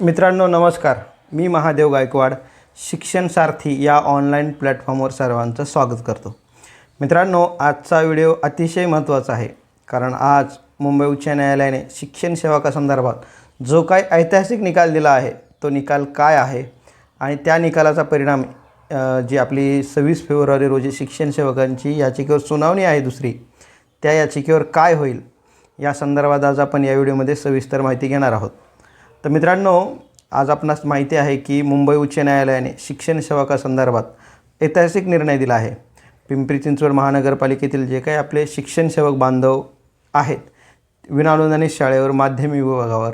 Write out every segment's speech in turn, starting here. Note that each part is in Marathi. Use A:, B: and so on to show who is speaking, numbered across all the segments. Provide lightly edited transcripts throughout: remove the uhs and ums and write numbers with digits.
A: मित्रांनो नमस्कार. मी महादेव गायकवाड शिक्षण सारथी या ऑनलाईन प्लॅटफॉर्मवर सर्वांचं स्वागत करतो. मित्रांनो, आजचा व्हिडिओ अतिशय महत्त्वाचा आहे, कारण आज मुंबई उच्च न्यायालयाने शिक्षण सेवकासंदर्भात जो काही ऐतिहासिक निकाल दिला आहे तो निकाल काय आहे आणि त्या निकालाचा परिणाम जी आपली 26 फेब्रुवारी रोजी शिक्षण सेवकांची याचिकेवर सुनावणी आहे दुसरी, त्या याचिकेवर काय होईल या संदर्भात आज आपण या व्हिडिओमध्ये सविस्तर माहिती घेणार आहोत. तर मित्रांनो, आज आपणास माहिती आहे की मुंबई उच्च न्यायालयाने शिक्षण सेवकासंदर्भात ऐतिहासिक निर्णय दिला आहे. पिंपरी चिंचवड महानगरपालिकेतील जे काही आपले शिक्षण सेवक बांधव आहेत विनाअनुदानित शाळेवर माध्यमिक विभागावर,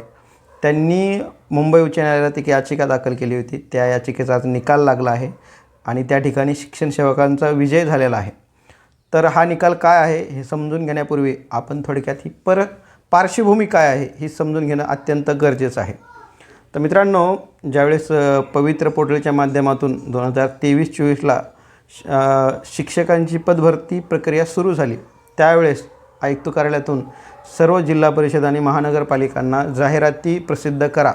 A: त्यांनी मुंबई उच्च न्यायालयात एक याचिका दाखल केली होती. त्या याचिकेचा आज निकाल लागला आहे आणि त्या ठिकाणी शिक्षण सेवकांचा विजय झालेला आहे. तर हा निकाल काय आहे हे समजून घेण्यापूर्वी आपण थोडक्यात ही पार्श्वभूमी काय आहे ही समजून घेणं अत्यंत गरजेचं आहे. तर मित्रांनो, ज्यावेळेस पवित्र पोर्टलच्या माध्यमातून 2023-24ला शिक्षकांची पदभरती प्रक्रिया सुरू झाली, त्यावेळेस आयुक्त कार्यालयातून सर्व जिल्हा परिषद आणि महानगरपालिकांना जाहिराती प्रसिद्ध करा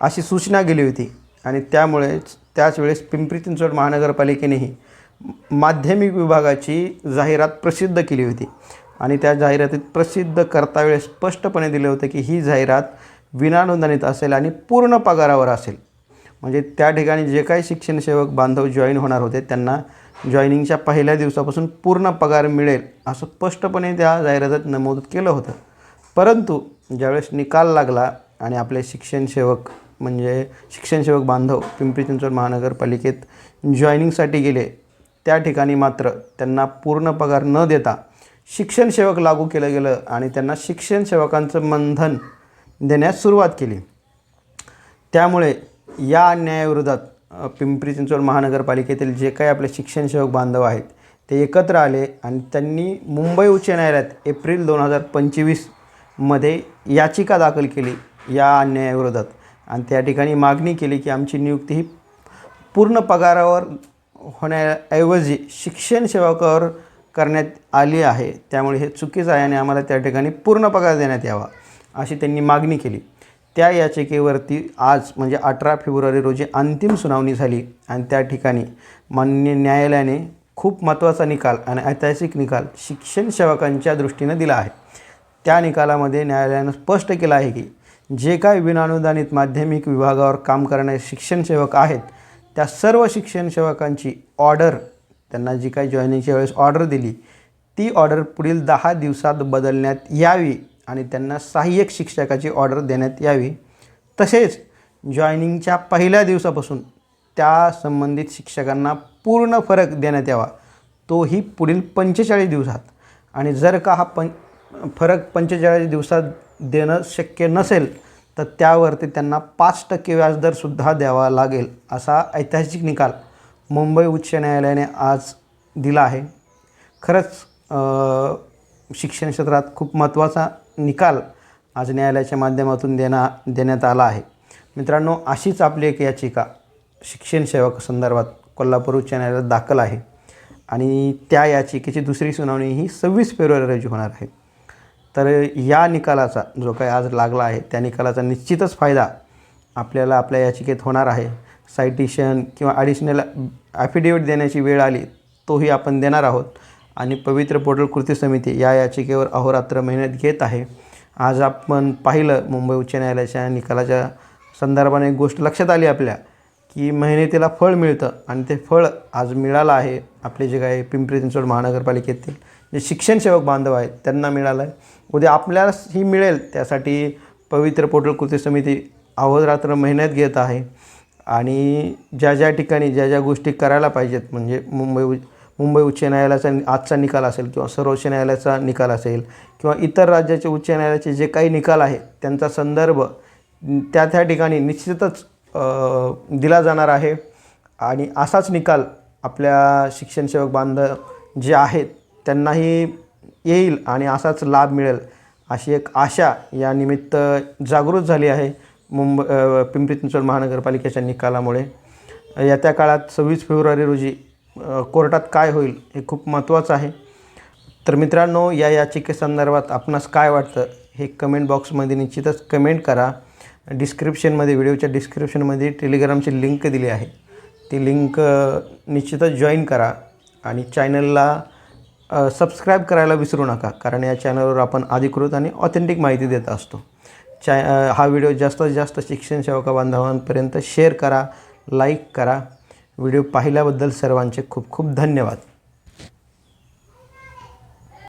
A: अशी सूचना गेली होती आणि त्याच वेळेस पिंपरी चिंचवड महानगरपालिकेनेही माध्यमिक विभागाची जाहिरात प्रसिद्ध केली होती आणि त्या जाहिरातीत प्रसिद्ध करता वेळेस स्पष्टपणे दिले होते की ही जाहिरात विनाअनुदानित असेल आणि पूर्ण पगारावर असेल. म्हणजे त्या ठिकाणी जे काही शिक्षण सेवक बांधव जॉईन होणार होते त्यांना जॉईनिंगच्या पहिल्या दिवसापासून पूर्ण पगार मिळेल असं स्पष्टपणे त्या जाहिरातीत नमूद केलं होतं. परंतु ज्यावेळेस निकाल लागला आणि आपले शिक्षण सेवक बांधव पिंपरी चिंचवड महानगरपालिकेत जॉईनिंगसाठी गेले, त्या ठिकाणी मात्र त्यांना पूर्ण पगार न देता शिक्षण सेवक लागू केलं गेलं आणि त्यांना शिक्षण सेवकांचं मानधन देण्यास सुरुवात केली. त्यामुळे या अन्यायाविरोधात पिंपरी चिंचवड महानगरपालिकेतील जे काही आपले शिक्षण सेवक बांधव आहेत ते एकत्र आले आणि त्यांनी मुंबई उच्च न्यायालयात एप्रिल 2025मध्ये याचिका दाखल केली या अन्यायाविरोधात आणि त्या ठिकाणी मागणी केली की आमची नियुक्ती ही पूर्ण पगारावर होण्याऐवजी शिक्षण सेवकावर करण्यात आली आहे, त्यामुळे हे चुकीचं आहे आणि आम्हाला त्या ठिकाणी पूर्ण पगार देण्यात यावा अशी त्यांनी मागणी केली. त्या याचिकेवरती आज म्हणजे 18 फेब्रुवारी रोजी अंतिम सुनावणी झाली आणि त्या ठिकाणी माननीय न्यायालयाने खूप महत्त्वाचा निकाल आणि ऐतिहासिक निकाल शिक्षण सेवकांच्या दृष्टीनं दिला आहे. त्या निकालामध्ये न्यायालयानं स्पष्ट केलं आहे की जे काही विनाअनुदानित माध्यमिक विभागावर काम करणारे शिक्षण सेवक आहेत त्या सर्व शिक्षण सेवकांची ऑर्डर, त्यांना जी काही जॉईनिंगच्या वेळेस ऑर्डर दिली ती ऑर्डर पुढील 10 दिवसात बदलण्यात यावी आणि त्यांना सहाय्यक शिक्षकाची ऑर्डर देण्यात यावी. तसेच जॉईनिंगच्या पहिल्या दिवसापासून त्या संबंधित शिक्षकांना पूर्ण फरक देण्यात यावा, तोही पुढील 45 दिवसात. आणि जर का हा फरक 45 दिवसात देणं शक्य नसेल तर त्यावरती त्यांना 5% व्याजदरसुद्धा द्यावा लागेल असा ऐतिहासिक निकाल मुंबई उच्च न्यायालयाने आज दिला आहे. खरंच शिक्षण क्षेत्रात खूप महत्त्वाचा निकाल आज न्यायालयाच्या माध्यमातून देण्यात आला आहे. मित्रांनो, अशीच आपली एक याचिका शिक्षण सेवकासंदर्भात कोल्हापूर उच्च न्यायालयात दाखल आहे आणि त्या याचिकेची दुसरी सुनावणी ही 26 फेब्रुवारी रोजी होणार आहे. तर या निकालाचा जो काही आज लागला आहे त्या निकालाचा निश्चितच फायदा आपल्याला आपल्या याचिकेत होणार आहे. सायटेशन किंवा ॲडिशनल ॲफिडेविट देण्याची वेळ आली तोही आपण देणार आहोत आणि पवित्र पोर्टल कृती समिती या याचिकेवर अहोरात्र मेहनत घेत आहे. आज आपण पाहिलं मुंबई उच्च न्यायालयाच्या निकालाच्या संदर्भाने एक गोष्ट लक्षात आली आपल्या की मेहनतीला फळ मिळतं आणि ते फळ आज मिळालं आहे. आपले जे काही पिंपरी चिंचवड महानगरपालिकेतील जे शिक्षण सेवक बांधव आहेत त्यांना मिळालं आहे. उद्या आपल्यालाही मिळेल, त्यासाठी पवित्र पोर्टल कृती समिती अहोरात्र मेहनत घेत आहे आणि ज्या ठिकाणी ज्या गोष्टी करायला पाहिजेत, म्हणजे मुंबई उच्च न्यायालयाचा आजचा निकाल असेल किंवा सर्वोच्च न्यायालयाचा निकाल असेल किंवा इतर राज्याचे उच्च न्यायालयाचे जे काही निकाल आहे त्यांचा संदर्भ त्या ठिकाणी निश्चितच दिला जाणार आहे आणि असाच निकाल आपल्या शिक्षण सेवक बांधव जे आहेत त्यांनाही येईल आणि असाच लाभ मिळेल अशी एक आशा या निमित्त जागृत झाली आहे पिंपरी चिंचवड महानगरपालिकेच्या निकालामुळे. येत्या काळात 26 फेब्रुवारी रोजी कोर्टात काय होईल हे खूप महत्त्वाचं आहे. तर मित्रांनो, या याचिकेसंदर्भात आपणास काय वाटतं हे कमेंट बॉक्समध्ये निश्चितच कमेंट करा डिस्क्रिप्शनमध्ये व्हिडिओच्या डिस्क्रिप्शनमध्ये टेलिग्रामची लिंक दिली आहे. ती लिंक निश्चितच जॉईन करा आणि चॅनलला सबस्क्राईब करायला विसरू नका, कारण या चॅनलवर आपण अधिकृत आणि ऑथेंटिक माहिती देत असतो. हा व्हिडिओ जास्तीत जास्त शिक्षण सेवक बांधवांपर्यंत शेअर करा, लाईक करा. व्हिडिओ पाहिल्याबद्दल सर्वांचे खूप खूप धन्यवाद.